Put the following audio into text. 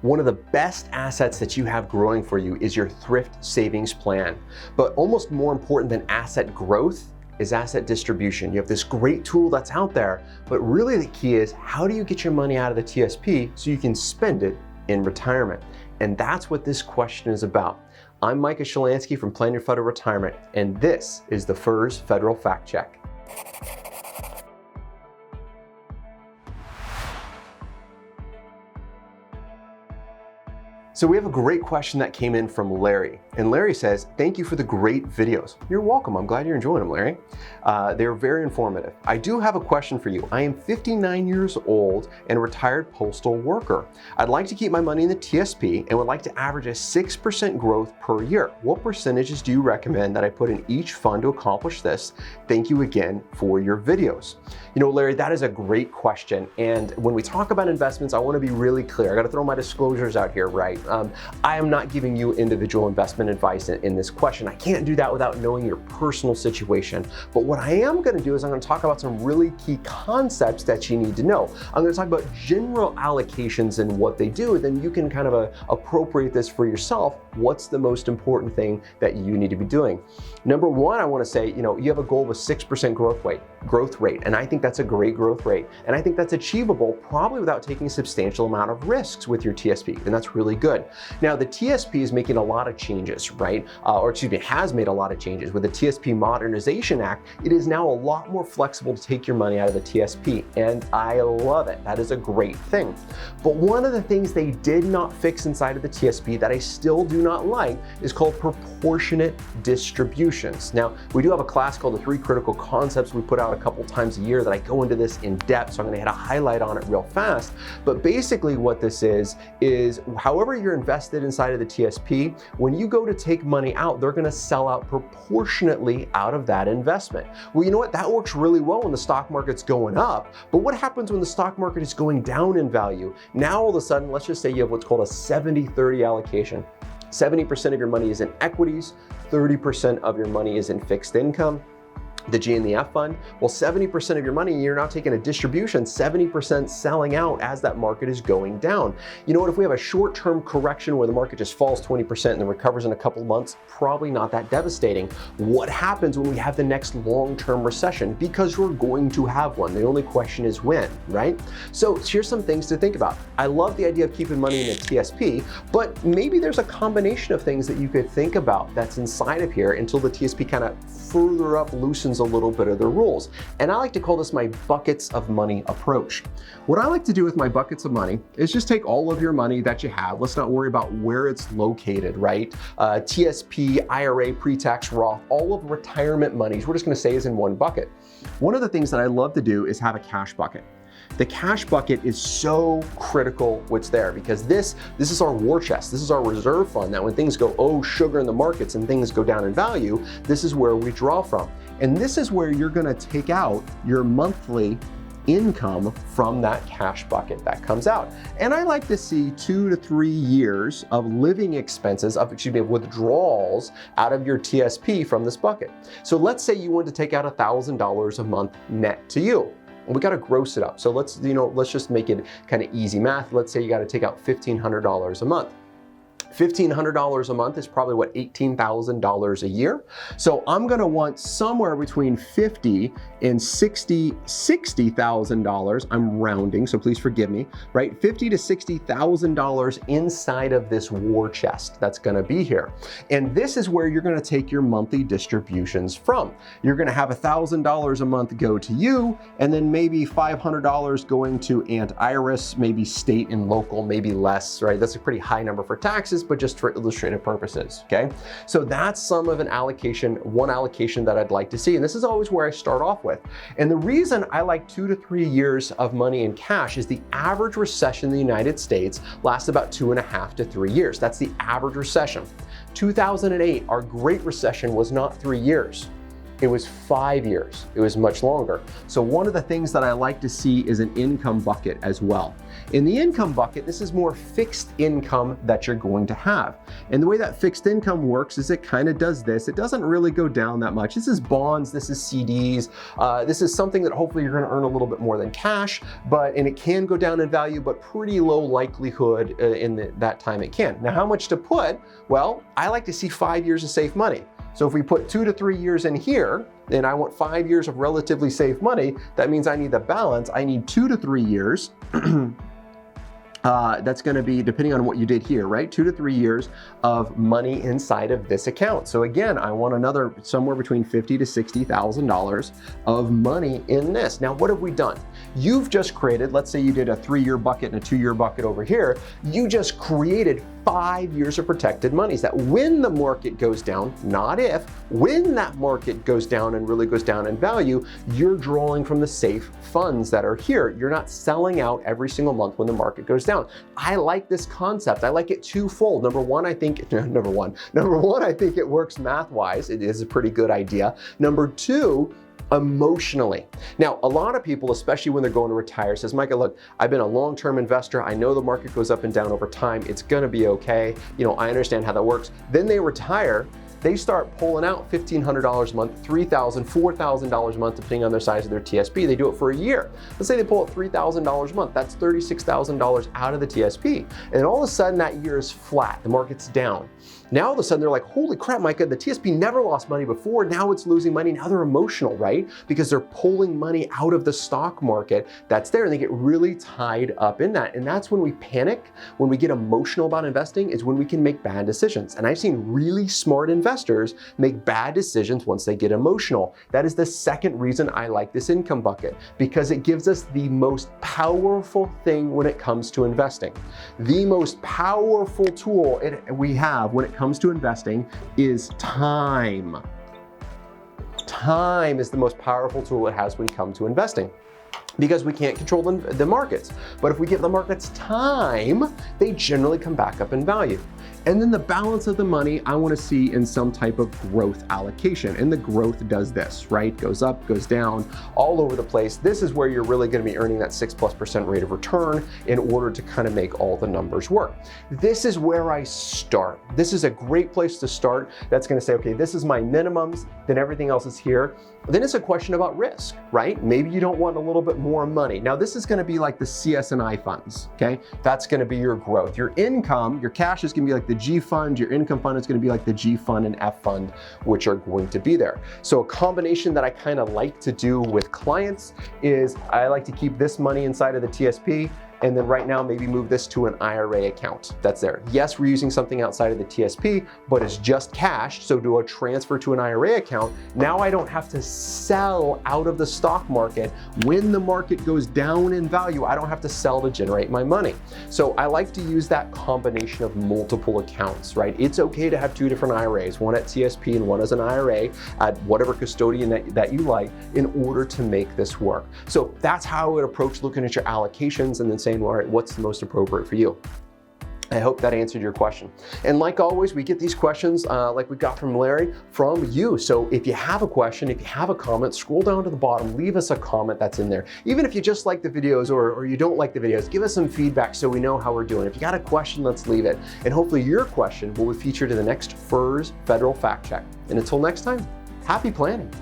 One of the best assets that you have growing for you is your thrift savings plan. But almost more important than asset growth is asset distribution. You have this great tool that's out there, but really the key is how do you get your money out of the TSP so you can spend it in retirement? And that's what this question is about. I'm Micah Shilanski from Plan Your Federal Retirement, and this is the FERS Federal Fact Check. So we have a great question that came in from Larry. And Larry says, thank you for the great videos. You're welcome. I'm glad you're enjoying them, Larry. They're very informative. I do have a question for you. I am 59 years old and a retired postal worker. I'd like to keep my money in the TSP and would like to average a 6% growth per year. What percentages do you recommend that I put in each fund to accomplish this? Thank you again for your videos. You know, Larry, that is a great question. And when we talk about investments, I want to be really clear. I got to throw my disclosures out here, right? I am not giving you individual investment advice in this question. I can't do that without knowing your personal situation. But what I am going to do is I'm going to talk about some really key concepts that you need to know. I'm going to talk about general allocations and what they do, and then you can kind of appropriate this for yourself. What's the most important thing that you need to be doing? Number one, I want to say, you know, you have a goal of a 6% growth rate, and I think that's a great growth rate. And I think that's achievable probably without taking a substantial amount of risks with your TSP, and that's really good. Now, the TSP is making a lot of changes, right? Has made a lot of changes. With the TSP Modernization Act, it is now a lot more flexible to take your money out of the TSP, and I love it. That is a great thing. But one of the things they did not fix inside of the TSP that I still do not like is called proportionate distributions. Now, we do have a class called the 3 Critical Concepts we put out a couple times a year that I go into this in depth, so I'm going to hit a highlight on it real fast. But basically what this is however you're invested inside of the TSP, when you go to take money out, they're going to sell out proportionately out of that investment. Well, you know what? That works really well when the stock market's going up, but what happens when the stock market is going down in value? Now, all of a sudden, let's just say you have what's called a 70-30 allocation. 70% of your money is in equities, 30% of your money is in fixed income, the G and the F fund. Well, 70% of your money, you're now taking a distribution, 70% selling out as that market is going down. You know what, if we have a short-term correction where the market just falls 20% and then recovers in a couple months, probably not that devastating. What happens when we have the next long-term recession? Because we're going to have one. The only question is when, right? So here's some things to think about. I love the idea of keeping money in a TSP, but maybe there's a combination of things that you could think about that's inside of here until the TSP kind of further up loosens a little bit of the rules. And I like to call this my buckets of money approach. What I like to do with my buckets of money is just take all of your money that you have. Let's not worry about where it's located, right? TSP, IRA, pre-tax, Roth, all of retirement monies, we're just going to say is in one bucket. One of the things that I love to do is have a cash bucket. The cash bucket is so critical what's there because this is our war chest. This is our reserve fund that when things go, oh, sugar in the markets and things go down in value, this is where we draw from. And this is where you're gonna take out your monthly income from that cash bucket that comes out. And I like to see 2 to 3 years of living expenses, of withdrawals out of your TSP from this bucket. So let's say you want to take out $1,000 a month net to you. We got to gross it up. So let's just make it kind of easy math. Let's say you got to take out $1,500 a month. $1,500 a month is probably what, $18,000 a year. So I'm going to want somewhere between $50,000 and $60,000. I'm rounding, so please forgive me, right? $50,000 to $60,000 inside of this war chest that's going to be here. And this is where you're going to take your monthly distributions from. You're going to have $1,000 a month go to you, and then maybe $500 going to Aunt Iris, maybe state and local, maybe less, right? That's a pretty high number for taxes, but just for illustrative purposes, okay? So that's some of one allocation that I'd like to see. And this is always where I start off with. And the reason I like 2 to 3 years of money in cash is the average recession in the United States lasts about 2.5 to 3 years. That's the average recession. 2008, our Great Recession was not 3 years. It was 5 years. It was much longer. So one of the things that I like to see is an income bucket as well. In the income bucket, this is more fixed income that you're going to have. And the way that fixed income works is it kind of does this. It doesn't really go down that much. This is bonds, this is CDs. This is something that hopefully you're going to earn a little bit more than cash, and it can go down in value, but pretty low likelihood that time it can. Now, how much to put? Well, I like to see 5 years of safe money. So if we put 2 to 3 years in here, and I want 5 years of relatively safe money, that means I need the balance. I need 2 to 3 years. That's going to be, depending on what you did here, right? 2 to 3 years of money inside of this account. So again, I want another somewhere between $50,000 to $60,000 of money in this. Now, what have we done? You've just created, let's say you did a 3-year bucket and a 2-year bucket over here. You just created 5 years of protected monies that when the market goes down, not if, when that market goes down and really goes down in value, you're drawing from the safe funds that are here. You're not selling out every single month when the market goes down. I like this concept. I like it twofold. Number one, I think it works math-wise. It is a pretty good idea. Number two, emotionally. Now, a lot of people, especially when they're going to retire, says, Micah, look, I've been a long-term investor. I know the market goes up and down over time. It's gonna be okay. I understand how that works. Then they retire. They start pulling out $1,500 a month, $3,000, $4,000 a month, depending on their size of their TSP. They do it for a year. Let's say they pull out $3,000 a month. That's $36,000 out of the TSP. And all of a sudden that year is flat. The market's down. Now all of a sudden they're like, holy crap, Micah, the TSP never lost money before. Now it's losing money. Now they're emotional, right? Because they're pulling money out of the stock market that's there, and they get really tied up in that. And that's when we panic, when we get emotional about investing, is when we can make bad decisions. And I've seen really smart investors make bad decisions once they get emotional. That is the second reason I like this income bucket, because it gives us the most powerful thing when it comes to investing. The most powerful tool we have when it comes to investing is time. Time is the most powerful tool it has when it comes to investing, because we can't control the markets. But if we give the markets time, they generally come back up in value. And then the balance of the money I want to see in some type of growth allocation. And the growth does this, right? Goes up, goes down, all over the place. This is where you're really going to be earning that 6+% rate of return in order to kind of make all the numbers work. This is where I start. This is a great place to start. That's going to say, okay, this is my minimums, then everything else is here. Then it's a question about risk, right? Maybe you don't want a little bit more money. Now this is going to be like the CS&I funds, okay? That's going to be your growth. Your income, your cash is going to be like the G fund. Your income fund is going to be like the G fund and F fund, which are going to be there. So a combination that I kind of like to do with clients is I like to keep this money inside of the TSP, and then right now maybe move this to an IRA account that's there. Yes, we're using something outside of the TSP, but it's just cash. So do a transfer to an IRA account. Now I don't have to sell out of the stock market. When the market goes down in value, I don't have to sell to generate my money. So I like to use that combination of multiple accounts, right? It's okay to have 2 different IRAs, one at TSP and one as an IRA at whatever custodian that you like, in order to make this work. So that's how I would approach looking at your allocations and then saying, all right, what's the most appropriate for you? I hope that answered your question. And like always, we get these questions like we got from Larry from you. So if you have a question, if you have a comment, scroll down to the bottom, leave us a comment that's in there. Even if you just like the videos or you don't like the videos, give us some feedback so we know how we're doing. If you got a question, let's leave it. And hopefully your question will be featured in the next FERS Federal Fact Check. And until next time, happy planning.